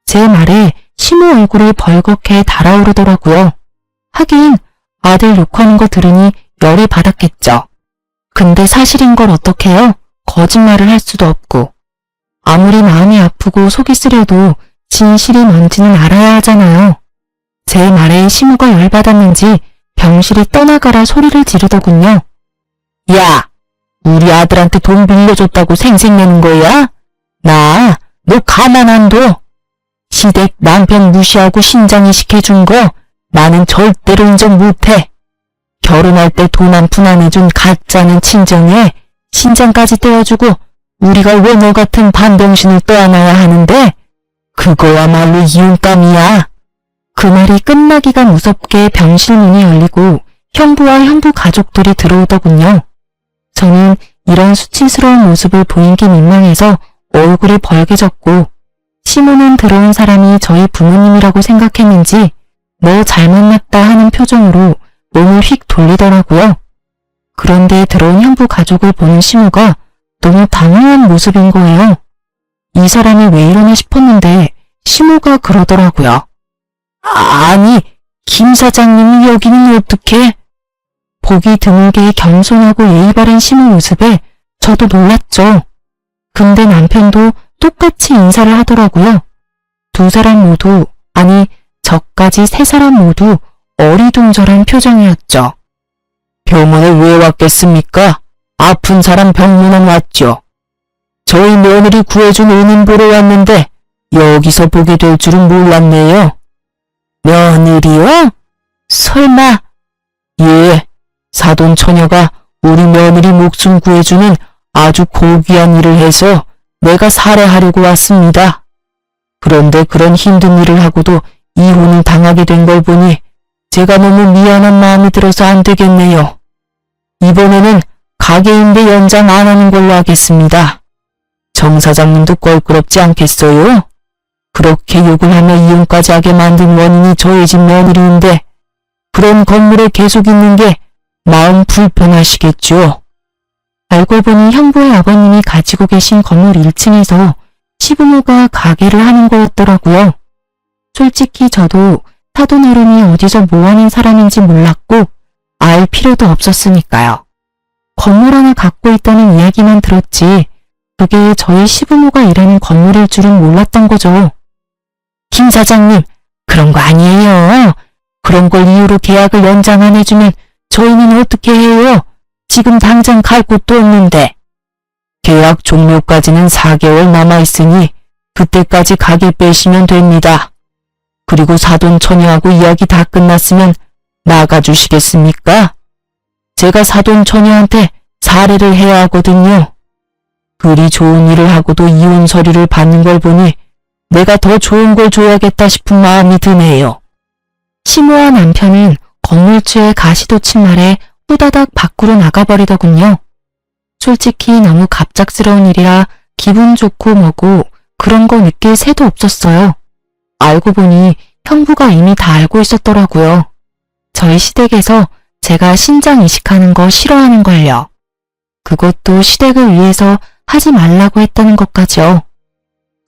제 말에 시모 얼굴이 벌겋게 달아오르더라고요. 하긴 아들 욕하는 거 들으니 열이 받았겠죠. 근데 사실인 걸 어떡해요? 거짓말을 할 수도 없고. 아무리 마음이 아프고 속이 쓰려도 진실이 뭔지는 알아야 하잖아요. 제 말에 시모가 열받았는지 병실이 떠나가라 소리를 지르더군요. 야, 우리 아들한테 돈 빌려줬다고 생색내는 거야? 너 가만 안 둬. 시댁 남편 무시하고 신장이 시켜준 거 나는 절대로 인정 못해. 결혼할 때 돈 한 푼 안 해준 가짜는 친정에 신장까지 떼어주고 우리가 왜 너 같은 반병신을 떠안아야 하는데? 그거야말로 이혼감이야. 그 말이 끝나기가 무섭게 병실 문이 열리고 형부와 형부 가족들이 들어오더군요. 저는 이런 수치스러운 모습을 보이기 민망해서 얼굴이 벌개졌고, 시모는 들어온 사람이 저희 부모님이라고 생각했는지 너 잘 만났다 하는 표정으로 몸을 휙 돌리더라고요. 그런데 들어온 형부 가족을 보는 시모가 너무 당황한 모습인 거예요. 이 사람이 왜 이러나 싶었는데 시모가 그러더라고요. 아니, 김 사장님이 여기는 어떻게? 보기 드물게 겸손하고 예의 바른 시모 모습에 저도 놀랐죠. 근데 남편도 똑같이 인사를 하더라고요. 두 사람 모두, 아니 저까지 세 사람 모두 어리둥절한 표정이었죠. 병원에 왜 왔겠습니까? 아픈 사람 병문안 왔죠. 저희 며느리 구해준 은인 보러 왔는데 여기서 보게 될 줄은 몰랐네요. 며느리요? 설마? 예, 사돈 처녀가 우리 며느리 목숨 구해주는 아주 고귀한 일을 해서 내가 살해하려고 왔습니다. 그런데 그런 힘든 일을 하고도 이혼을 당하게 된 걸 보니 제가 너무 미안한 마음이 들어서 안 되겠네요. 이번에는 가게임대 연장 안 하는 걸로 하겠습니다. 정 사장님도 껄끄럽지 않겠어요? 그렇게 욕을 하며 이혼까지 하게 만든 원인이 저희 집 며느리인데 그런 건물에 계속 있는 게 마음 불편하시겠죠. 알고 보니 형부의 아버님이 가지고 계신 건물 1층에서 시부모가 가게를 하는 거였더라고요. 솔직히 저도 사돈 어른이 어디서 뭐하는 사람인지 몰랐고 알 필요도 없었으니까요. 건물 하나 갖고 있다는 이야기만 들었지 그게 저희 시부모가 일하는 건물일 줄은 몰랐던 거죠. 김 사장님, 그런 거 아니에요. 그런 걸 이유로 계약을 연장 안 해주면 저희는 어떻게 해요? 지금 당장 갈 곳도 없는데. 계약 종료까지는 4개월 남아있으니 그때까지 가게 빼시면 됩니다. 그리고 사돈 처녀하고 이야기 다 끝났으면 나가주시겠습니까? 제가 사돈 처녀한테 살해를 해야 하거든요. 그리 좋은 일을 하고도 이혼 서류를 받는 걸 보니 내가 더 좋은 걸 줘야겠다 싶은 마음이 드네요. 시모와 남편은 건물주의 가시돋친 말에 후다닥 밖으로 나가버리더군요. 솔직히 너무 갑작스러운 일이라 기분 좋고 뭐고 그런 거 느낄 새도 없었어요. 알고 보니 형부가 이미 다 알고 있었더라고요. 저희 시댁에서 제가 신장 이식하는 거 싫어하는 걸요. 그것도 시댁을 위해서 하지 말라고 했다는 것까지요.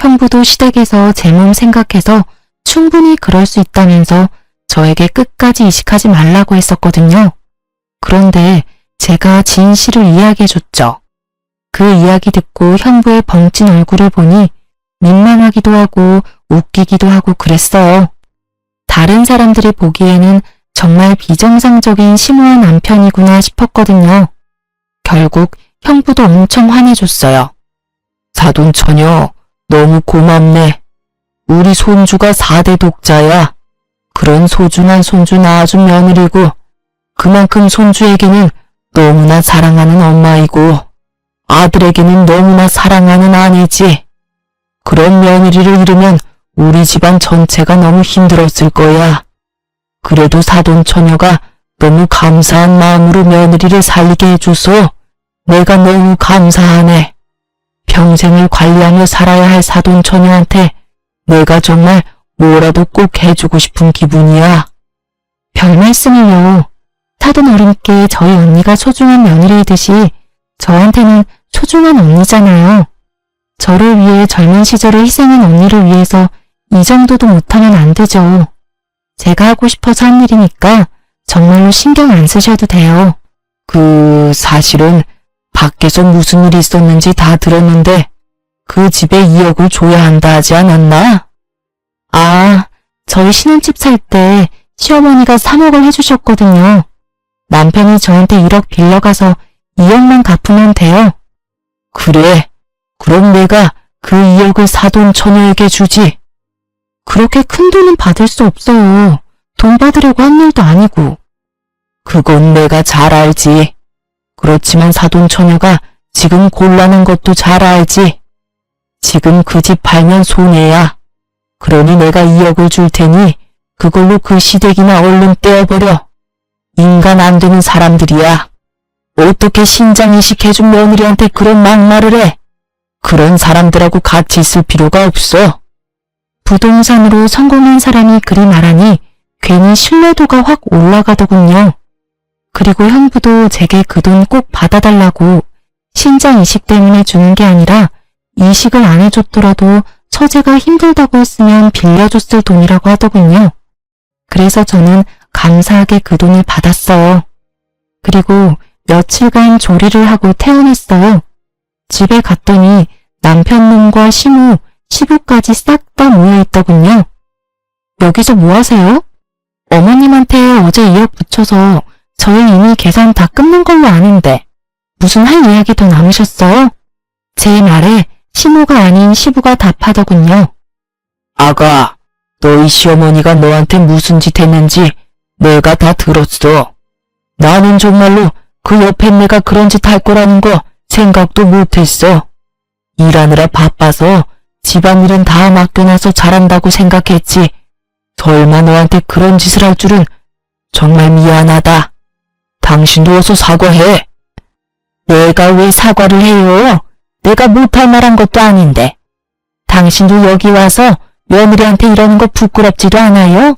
형부도 시댁에서 제 몸 생각해서 충분히 그럴 수 있다면서 저에게 끝까지 이식하지 말라고 했었거든요. 그런데 제가 진실을 이야기해줬죠. 그 이야기 듣고 형부의 벙찐 얼굴을 보니 민망하기도 하고 웃기기도 하고 그랬어요. 다른 사람들이 보기에는 정말 비정상적인 시모한 남편이구나 싶었거든요. 결국 형부도 엄청 화내줬어요. 사돈 처녀, 너무 고맙네. 우리 손주가 4대 독자야. 그런 소중한 손주 낳아준 며느리고 그만큼 손주에게는 너무나 사랑하는 엄마이고 아들에게는 너무나 사랑하는 아내지. 그런 며느리를 잃으면 우리 집안 전체가 너무 힘들었을 거야. 그래도 사돈처녀가 너무 감사한 마음으로 며느리를 살리게 해줘서 내가 너무 감사하네. 평생을 관리하며 살아야 할 사돈처녀한테 내가 정말 뭐라도 꼭 해주고 싶은 기분이야. 별 말씀을요. 사돈 어른께 저희 언니가 소중한 며느리이듯이 저한테는 소중한 언니잖아요. 저를 위해 젊은 시절을 희생한 언니를 위해서 이 정도도 못하면 안 되죠. 제가 하고 싶어서 한 일이니까 정말로 신경 안 쓰셔도 돼요. 사실은 밖에서 무슨 일이 있었는지 다 들었는데 그 집에 2억을 줘야 한다 하지 않았나? 아, 저희 신혼집 살 때 시어머니가 3억을 해주셨거든요. 남편이 저한테 1억 빌려가서 2억만 갚으면 돼요. 그래, 그럼 내가 그 2억을 사돈처녀에게 주지. 그렇게 큰 돈은 받을 수 없어요. 돈 받으려고 한 일도 아니고. 그건 내가 잘 알지. 그렇지만 사돈처녀가 지금 곤란한 것도 잘 알지. 지금 그 집 팔면 손해야. 그러니 내가 2억을 줄 테니 그걸로 그 시댁이나 얼른 떼어버려. 인간 안 되는 사람들이야. 어떻게 신장이식 해준 며느리한테 그런 막말을 해. 그런 사람들하고 같이 있을 필요가 없어. 부동산으로 성공한 사람이 그리 말하니 괜히 신뢰도가 확 올라가더군요. 그리고 형부도 제게 그 돈 꼭 받아달라고 신장 이식 때문에 주는 게 아니라 이식을 안 해줬더라도 처제가 힘들다고 했으면 빌려줬을 돈이라고 하더군요. 그래서 저는 감사하게 그 돈을 받았어요. 그리고 며칠간 조리를 하고 퇴원했어요. 집에 갔더니 남편놈과 시모, 시부까지 싹 다 모여있더군요. 여기서 뭐 하세요? 어머님한테 어제 2억 붙여서 저희 이미 계산 다 끝난 걸로 아는데 무슨 할 이야기 더 남으셨어요? 제 말에 시모가 아닌 시부가 답하더군요. 아가, 너희 시어머니가 너한테 무슨 짓 했는지 내가 다 들었어. 나는 정말로 그 옆에 내가 그런 짓 할 거라는 거 생각도 못했어. 일하느라 바빠서 집안일은 다 맡겨놔서 잘한다고 생각했지. 설마 너한테 그런 짓을 할 줄은 정말 미안하다. 당신도 어서 사과해. 내가 왜 사과를 해요? 내가 못할 말한 것도 아닌데. 당신도 여기 와서 며느리한테 이러는 거 부끄럽지도 않아요?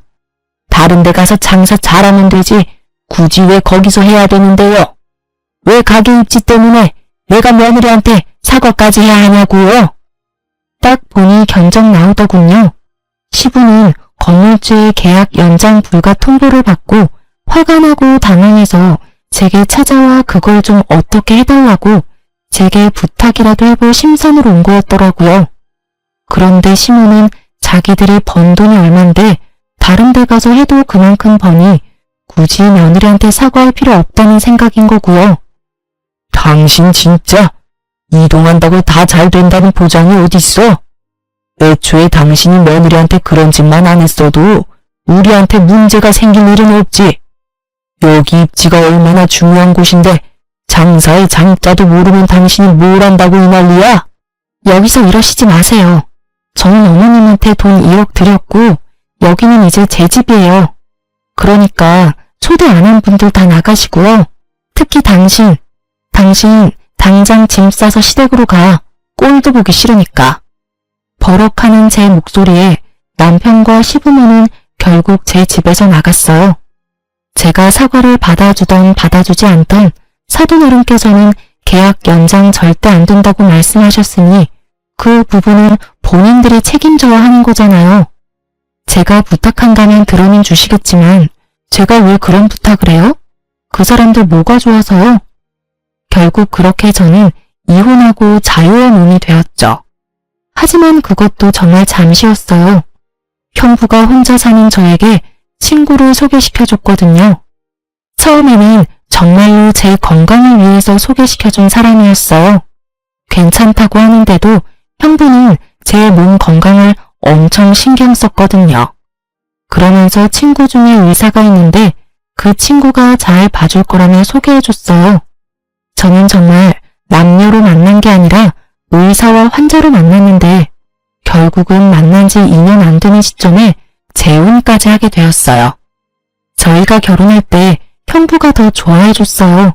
다른 데 가서 장사 잘하면 되지 굳이 왜 거기서 해야 되는데요? 왜 가게 입지 때문에 내가 며느리한테 사과까지 해야 하냐고요? 딱 보니 견적 나오더군요. 시부는 건물주의 계약 연장 불가 통보를 받고 화가 나고 당황해서 제게 찾아와 그걸 좀 어떻게 해달라고 제게 부탁이라도 해볼 심산으로 온 거였더라고요. 그런데 시모는 자기들이 번 돈이 얼만데 다른 데 가서 해도 그만큼 버니 굳이 며느리한테 사과할 필요 없다는 생각인 거고요. 당신 진짜 이동한다고 다 잘 된다는 보장이 어딨어? 애초에 당신이 며느리한테 그런 짓만 안 했어도 우리한테 문제가 생길 일은 없지. 여기 입지가 얼마나 중요한 곳인데 장사의 장자도 모르면 당신이 뭘 한다고 이 난리야? 여기서 이러시지 마세요. 저는 어머님한테 돈 2억 드렸고 여기는 이제 제 집이에요. 그러니까 초대 안 한 분들 다 나가시고요. 특히 당신 당장 짐 싸서 시댁으로 가. 꼴도 보기 싫으니까. 버럭하는 제 목소리에 남편과 시부모는 결국 제 집에서 나갔어요. 제가 사과를 받아주던 받아주지 않던 사돈어른께서는 계약 연장 절대 안 된다고 말씀하셨으니 그 부분은 본인들이 책임져야 하는 거잖아요. 제가 부탁한다면 들어는 주시겠지만 제가 왜 그런 부탁을 해요? 그 사람들 뭐가 좋아서요? 결국 그렇게 저는 이혼하고 자유의 몸이 되었죠. 하지만 그것도 정말 잠시였어요. 형부가 혼자 사는 저에게 친구를 소개시켜줬거든요. 처음에는 정말로 제 건강을 위해서 소개시켜준 사람이었어요. 괜찮다고 하는데도 형부는 제 몸 건강을 엄청 신경 썼거든요. 그러면서 친구 중에 의사가 있는데 그 친구가 잘 봐줄 거라며 소개해줬어요. 저는 정말 남녀로 만난 게 아니라 의사와 환자로 만났는데 결국은 만난 지 2년 안 되는 시점에 재혼까지 하게 되었어요. 저희가 결혼할 때 형부가 더 좋아해줬어요.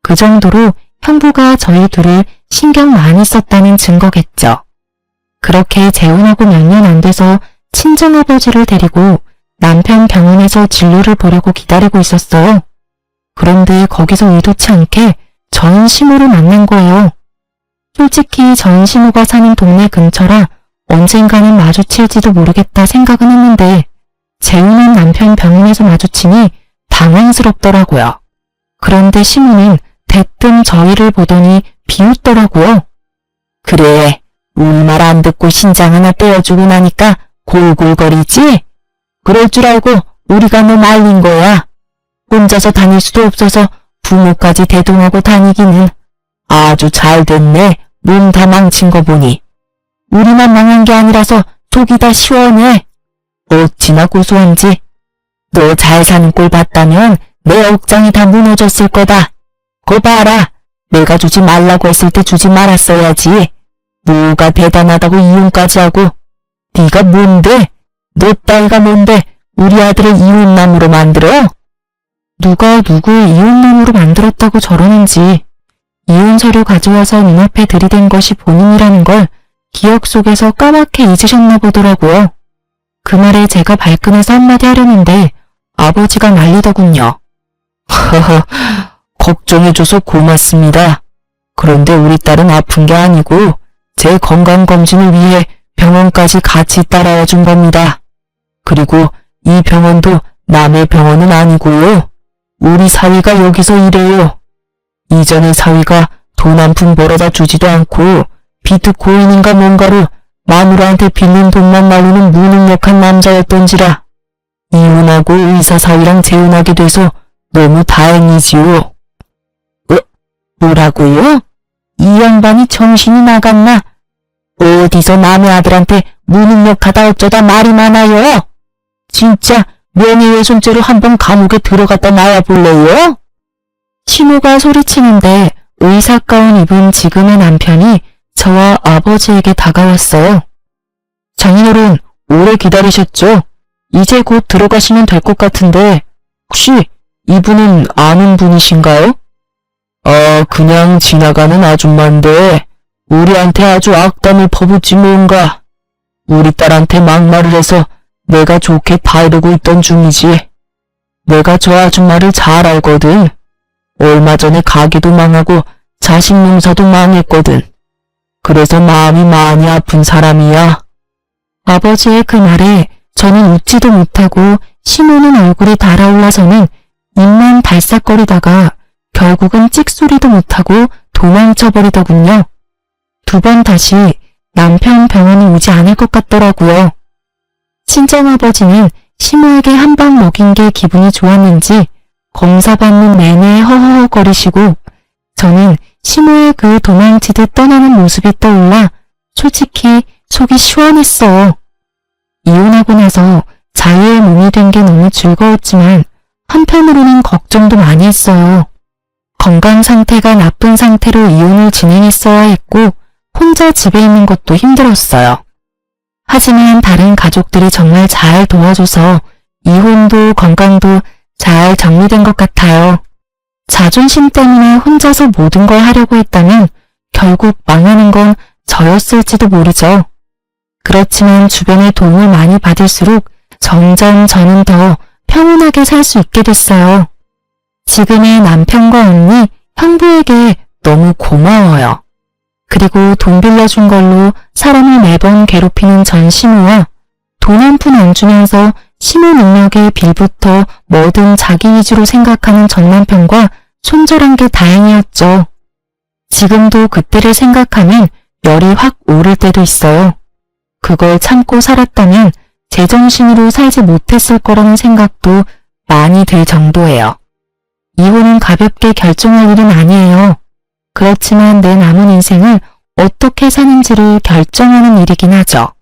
그 정도로 형부가 저희 둘을 신경 많이 썼다는 증거겠죠. 그렇게 재혼하고 몇 년 안 돼서 친정아버지를 데리고 남편 병원에서 진료를 보려고 기다리고 있었어요. 그런데 거기서 의도치 않게 전신우를 만난 거예요. 솔직히 전신우가 사는 동네 근처라 언젠가는 마주칠지도 모르겠다 생각은 했는데 재혼한 남편 병원에서 마주치니 당황스럽더라고요. 그런데 신우는 대뜸 저희를 보더니 비웃더라고요. 그래, 우리 말 안 듣고 신장 하나 떼어주고 나니까 골골거리지? 그럴 줄 알고 우리가 너 말린 거야. 혼자서 다닐 수도 없어서 부모까지 대동하고 다니기는. 아주 잘 됐네. 몸 다 망친 거 보니. 우리만 망한 게 아니라서 속이 다 시원해. 어찌나 고소한지. 너 잘 사는 꼴 봤다면 내 억장이 다 무너졌을 거다. 거 봐라. 내가 주지 말라고 했을 때 주지 말았어야지. 뭐가 대단하다고 이혼까지 하고. 네가 뭔데? 너 딸가 뭔데 우리 아들을 이혼남으로 만들어? 누가 누굴 이혼남으로 만들었다고 저러는지. 이혼 서류 가져와서 눈앞에 들이댄 것이 본인이라는 걸 기억 속에서 까맣게 잊으셨나 보더라고요. 그 말에 제가 발끈해서 한마디 하려는데 아버지가 말리더군요. 허허, 걱정해줘서 고맙습니다. 그런데 우리 딸은 아픈 게 아니고 제 건강검진을 위해 병원까지 같이 따라와 준 겁니다. 그리고 이 병원도 남의 병원은 아니고요. 우리 사위가 여기서 일해요. 이전에 사위가 돈 한 푼 벌어다 주지도 않고 비트코인인가 뭔가로 마누라한테 빌린 돈만 날리는 무능력한 남자였던지라 이혼하고 의사 사위랑 재혼하게 돼서 너무 다행이지요. 뭐라고요? 이 양반이 정신이 나갔나? 어디서 남의 아들한테 무능력하다 어쩌다 말이 많아요? 진짜 명예훼손죄로 한번 감옥에 들어갔다 나와볼래요? 신우가 소리치는데 의사 가운 입은 지금의 남편이 저와 아버지에게 다가왔어요. 장인어른, 오래 기다리셨죠? 이제 곧 들어가시면 될 것 같은데 혹시 이분은 아는 분이신가요? 그냥 지나가는 아줌마인데 우리한테 아주 악담을 퍼붓지 뭔가. 우리 딸한테 막말을 해서 내가 좋게 봐이러고 있던 중이지. 내가 저 아줌마를 잘 알거든. 얼마 전에 가게도 망하고 자식 농사도 망했거든. 그래서 마음이 많이 아픈 사람이야. 아버지의 그 말에 저는 웃지도 못하고 신우는 얼굴이 달아올라서는 입만 발싹거리다가 결국은 찍소리도 못하고 도망쳐버리더군요. 두 번 다시 남편 병원에 오지 않을 것 같더라고요. 친정아버지는 신우에게 한 방 먹인 게 기분이 좋았는지 검사받는 내내 허허거리시고 저는 신우의 그 도망치듯 떠나는 모습이 떠올라 솔직히 속이 시원했어. 이혼하고 나서 자유의 몸이 된 게 너무 즐거웠지만 한편으로는 걱정도 많이 했어요. 건강 상태가 나쁜 상태로 이혼을 진행했어야 했고 혼자 집에 있는 것도 힘들었어요. 하지만 다른 가족들이 정말 잘 도와줘서 이혼도 건강도 잘 정리된 것 같아요. 자존심 때문에 혼자서 모든 걸 하려고 했다면 결국 망하는 건 저였을지도 모르죠. 그렇지만 주변의 도움을 많이 받을수록 점점 저는 더 평온하게 살 수 있게 됐어요. 지금의 남편과 언니, 형부에게 너무 고마워요. 그리고 돈 빌려준 걸로 사람을 매번 괴롭히는 전 시모와 돈 한 푼 안 주면서 시모 능력에 빌부터 뭐든 자기 위주로 생각하는 전 남편과 손절한 게 다행이었죠. 지금도 그때를 생각하면 열이 확 오를 때도 있어요. 그걸 참고 살았다면 제정신으로 살지 못했을 거라는 생각도 많이 들 정도예요. 이혼은 가볍게 결정할 일은 아니에요. 그렇지만 내 남은 인생을 어떻게 사는지를 결정하는 일이긴 하죠.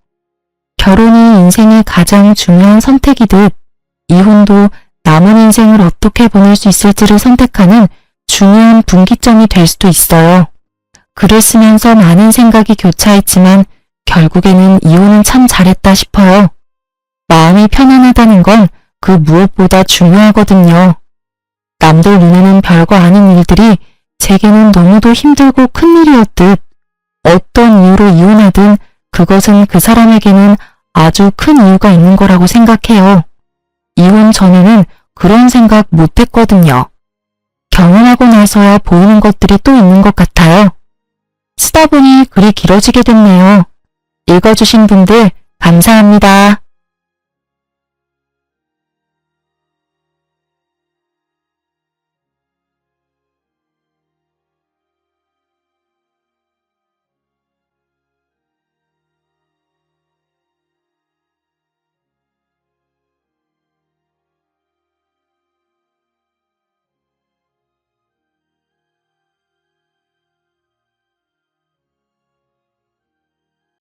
결혼이 인생의 가장 중요한 선택이듯 이혼도 남은 인생을 어떻게 보낼 수 있을지를 선택하는 중요한 분기점이 될 수도 있어요. 글을 쓰면서 많은 생각이 교차했지만 결국에는 이혼은 참 잘했다 싶어요. 마음이 편안하다는 건 그 무엇보다 중요하거든요. 남들 눈에는 별거 아닌 일들이 제게는 너무도 힘들고 큰일이었듯 어떤 이유로 이혼하든 그것은 그 사람에게는 아주 큰 이유가 있는 거라고 생각해요. 이혼 전에는 그런 생각 못했거든요. 경험하고 나서야 보이는 것들이 또 있는 것 같아요. 쓰다 보니 글이 길어지게 됐네요. 읽어주신 분들 감사합니다.